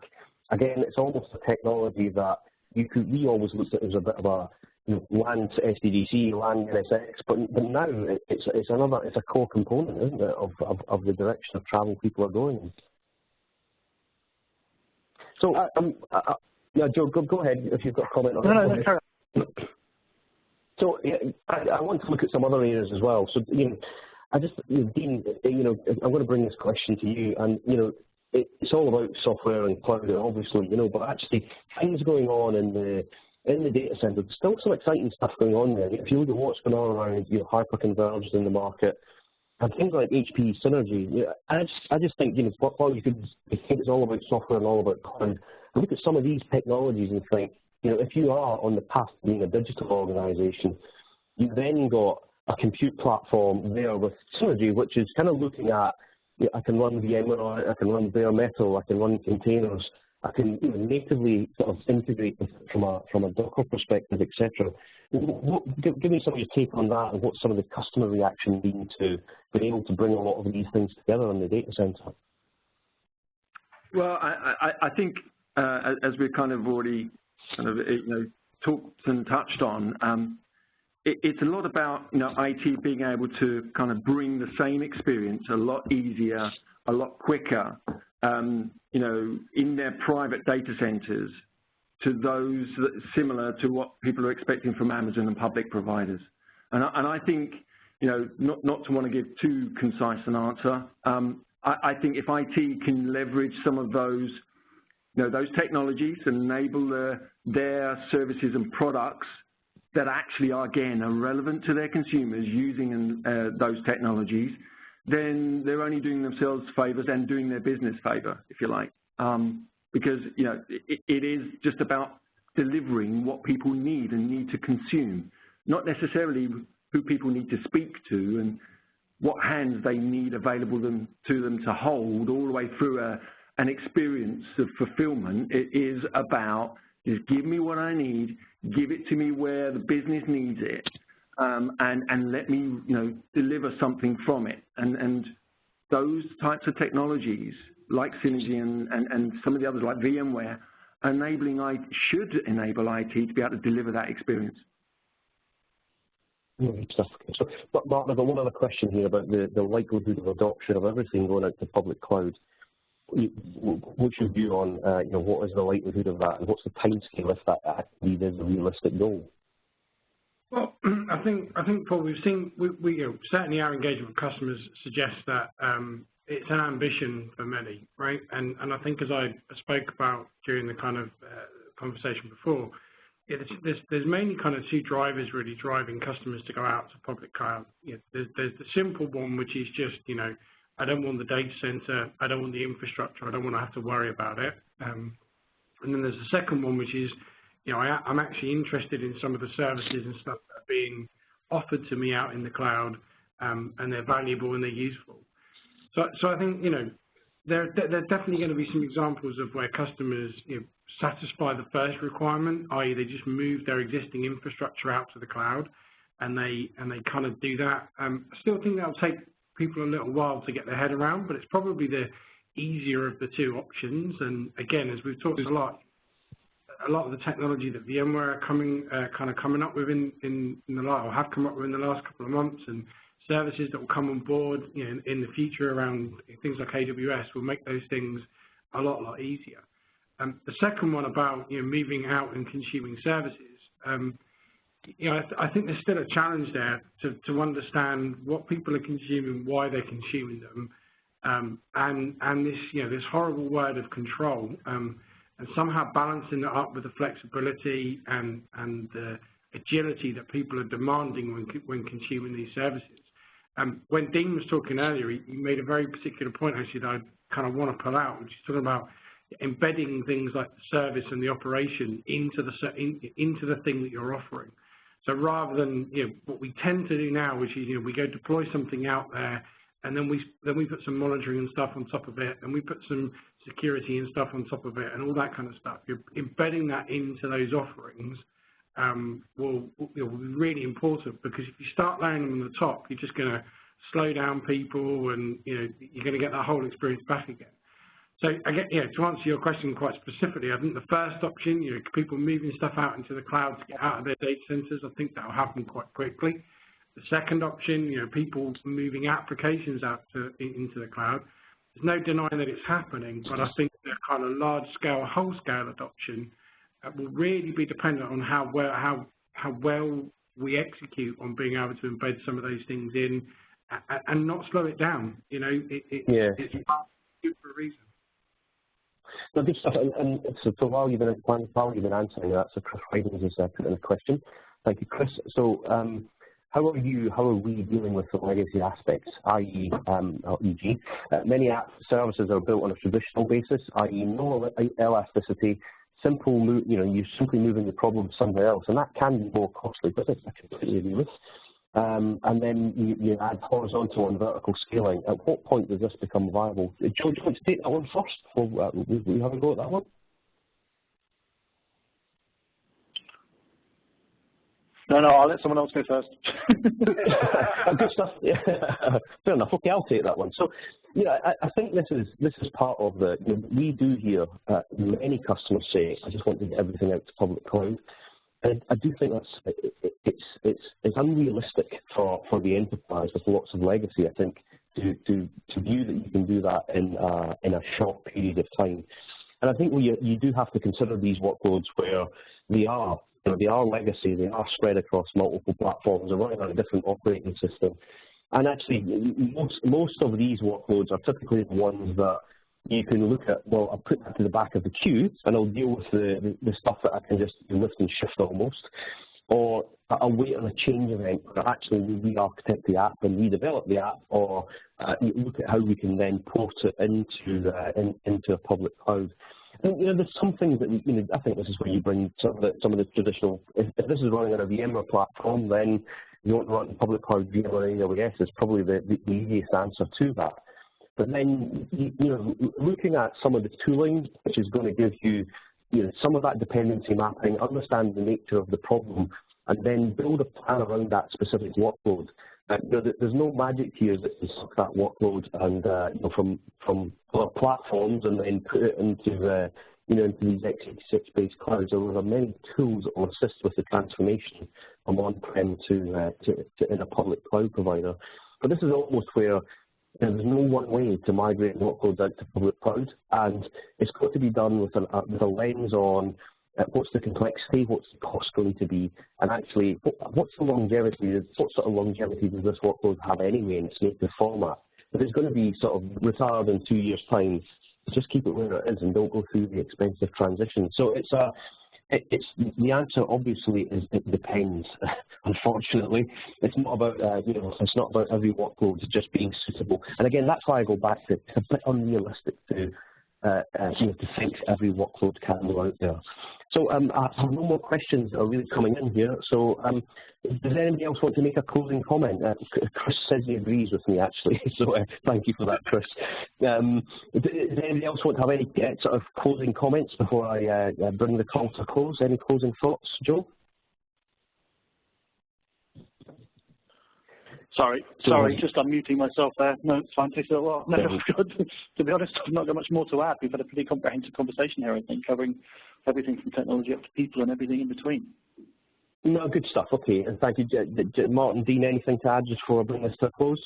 Again, it's almost a technology that we always looked at as a bit of a LAN to SDDC, LAN NSX, but now it's a core component, isn't it, of the direction of travel people are going in. So, yeah, Joe, go ahead if you've got a comment on that. No, carry on. So I want to look at some other areas as well. So I just, Dean, I'm going to bring this question to you, and it's all about software and cloud, obviously, but actually things going on in the data center. There's still some exciting stuff going on there. If you look at what's going on around hyperconverged in the market, and things like HP Synergy, I just think while you could think it's all about software and all about cloud, I look at some of these technologies and think, if you are on the path to being a digital organization, you've then got a compute platform there with Synergy, which is kind of looking at, I can run VMware on it, I can run bare metal, I can run containers, I can natively sort of integrate from a Docker perspective, etc. Give me some of your take on that and what some of the customer reaction been to being able to bring a lot of these things together in the data center. Well, I think as we've kind of already talked and touched on, it's a lot about IT being able to kind of bring the same experience a lot easier, a lot quicker, in their private data centers to those similar to what people are expecting from Amazon and public providers. And I think, not to want to give too concise an answer, I think if IT can leverage some of those technologies and enable their services and products that actually are, again, are relevant to their consumers using those technologies, then they're only doing themselves favors and doing their business favor, if you like. Because, it is just about delivering what people need and need to consume, not necessarily who people need to speak to and what hands they need available to them to hold all the way through an experience of fulfillment. It is about just give me what I need, give it to me where the business needs it, and let me deliver something from it. And those types of technologies like Synergy and some of the others like VMware, should enable IT to be able to deliver that experience. So, but Mark, I've got one other question here about the likelihood of adoption of everything going out to public cloud. What's your view on what is the likelihood of that, and what's the timescale if that actually is a realistic goal? Well, I think Paul, we've seen certainly our engagement with customers suggests that it's an ambition for many, right? And I think as I spoke about during the kind of conversation before, there's mainly kind of two drivers really driving customers to go out to public cloud. There's the simple one, which is just I don't want the data center, I don't want the infrastructure, I don't want to have to worry about it. And then there's the second one, which is, I'm actually interested in some of the services and stuff that are being offered to me out in the cloud, and they're valuable and they're useful. So I think, there are definitely going to be some examples of where customers satisfy the first requirement, i.e. they just move their existing infrastructure out to the cloud, and they kind of do that. I still think that'll take people a little while to get their head around, but it's probably the easier of the two options. And again, as we've talked a lot of the technology that VMware are coming up with in the last, or have come up with in the last couple of months, and services that will come on board in the future around things like AWS will make those things a lot easier. The second one about moving out and consuming services. I think there's still a challenge there to understand what people are consuming, why they're consuming them, and this horrible word of control, and somehow balancing that up with the flexibility and the agility that people are demanding when consuming these services. When Dean was talking earlier, he made a very particular point actually that I kind of want to pull out, which is talking about embedding things like the service and the operation into the thing that you're offering. So rather than what we tend to do now, which is we go deploy something out there, and then we put some monitoring and stuff on top of it, and we put some security and stuff on top of it, and all that kind of stuff. You're embedding that into those offerings will be really important, because if you start laying them on the top, you're just going to slow down people, and you're going to get that whole experience back again. So again, to answer your question quite specifically, I think the first option, people moving stuff out into the cloud to get out of their data centers, I think that will happen quite quickly. The second option, people moving applications out into the cloud. There's no denying that it's happening, but I think the kind of large-scale, whole-scale adoption will really be dependent on how well we execute on being able to embed some of those things in and not slow it down. It's good for a reason. No, good stuff. And so while you've been answering that, so Chris Whitings has put in a question. Thank you, Chris. So how are we dealing with the legacy aspects, i.e., e.g., many app services are built on a traditional basis, i.e., no elasticity, simple, you're simply moving the problem somewhere else, and that can be more costly, but I completely agree with. And then you add horizontal and vertical scaling. At what point does this become viable? Joe, do you want to take that one first, or we have a go at that one? No, I'll let someone else go first. Good stuff. Yeah. Fair enough. Okay, I'll take that one. So, I think this is part of the. We do hear many customers say, "I just want to get everything out to public cloud." And I do think it's unrealistic for the enterprise with lots of legacy. I think to view that you can do that in a short period of time. And I think you do have to consider these workloads where they are. They are legacy, they are spread across multiple platforms, they're running on a different operating system. And actually, most of these workloads are typically the ones that you can look at, well, I'll put that to the back of the queue, and I'll deal with the stuff that I can just lift and shift almost. Or I'll wait on a change event where actually we re-architect the app and redevelop the app, or look at how we can then port it into a public cloud. And, there's some things that I think this is where you bring some of the traditional. If this is running on a VMware platform, then you want to run public cloud VMware AWS is probably the easiest answer to that. But then, looking at some of the tooling, which is going to give you, some of that dependency mapping, understand the nature of the problem, and then build a plan around that specific workload. There's no magic here that you suck that workload and from other platforms and then put it into these x86-based clouds. There are many tools that will assist with the transformation from on-prem to in a public cloud provider. But this is almost where there's no one way to migrate workloads out to public cloud, and it's got to be done with a lens on what's the complexity, what's the cost going to be, and actually what's the longevity, what sort of longevity does this workload have anyway in its native format. If it's going to be sort of retired in 2 years' time, just keep it where it is and don't go through the expensive transition. So the answer obviously is it depends. Unfortunately, it's not about it's not about every workload just being suitable. And again, that's why I go back to it's a bit unrealistic to think every workload can go out there. So I have no more questions that are really coming in here. So does anybody else want to make a closing comment? Chris says he agrees with me, actually. So thank you for that, Chris. Does anybody else want to have any sort of closing comments before I bring the call to a close? Any closing thoughts, Joe? Sorry, just unmuting myself there. No, it's fine, takes a little while. No, good. To be honest, I've not got much more to add. We've had a pretty comprehensive conversation here, I think, covering everything from technology up to people and everything in between. No, good stuff. Okay, and thank you, Martin. Dean, anything to add just before I bring this to a close?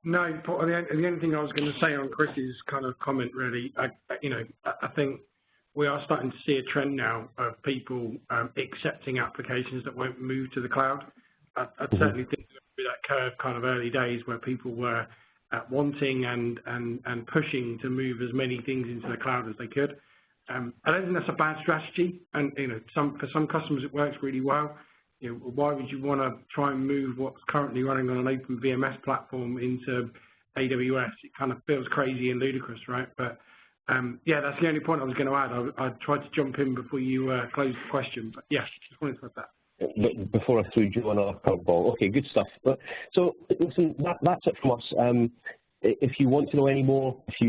No, the only thing I was going to say on Chris's kind of comment, really, I think we are starting to see a trend now of people accepting applications that won't move to the cloud. I'd certainly think there'll be that curve kind of early days where people were wanting and pushing to move as many things into the cloud as they could. I don't think that's a bad strategy, and for some customers it works really well. Why would you want to try and move what's currently running on an open VMS platform into AWS? It kind of feels crazy and ludicrous, right? But yeah, that's the only point I was going to add. I tried to jump in before you closed the question, but yes, just wanted to add that. Before I threw you another curveball. Okay, good stuff. So listen, that's it from us. If you want to know any more, if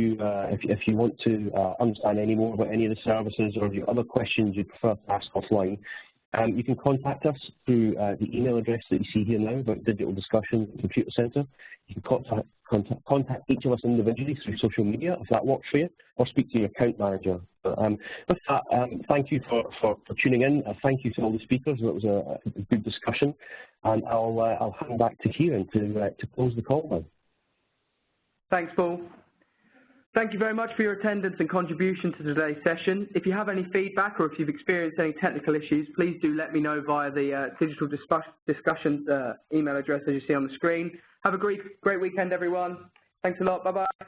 you want to understand any more about any of the services or the other questions you'd prefer to ask offline, you can contact us through the email address that you see here now about digital discussions at Computacenter. You can contact each of us individually through social media if that works for you, or speak to your account manager. But, with that, thank you for tuning in. Thank you to all the speakers. That was a good discussion, and I'll hand back to Kieran to close the call now. Thanks, Paul. Thank you very much for your attendance and contribution to today's session. If you have any feedback or if you've experienced any technical issues, please do let me know via the digital discussions email address as you see on the screen. Have a great weekend, everyone. Thanks a lot. Bye-bye.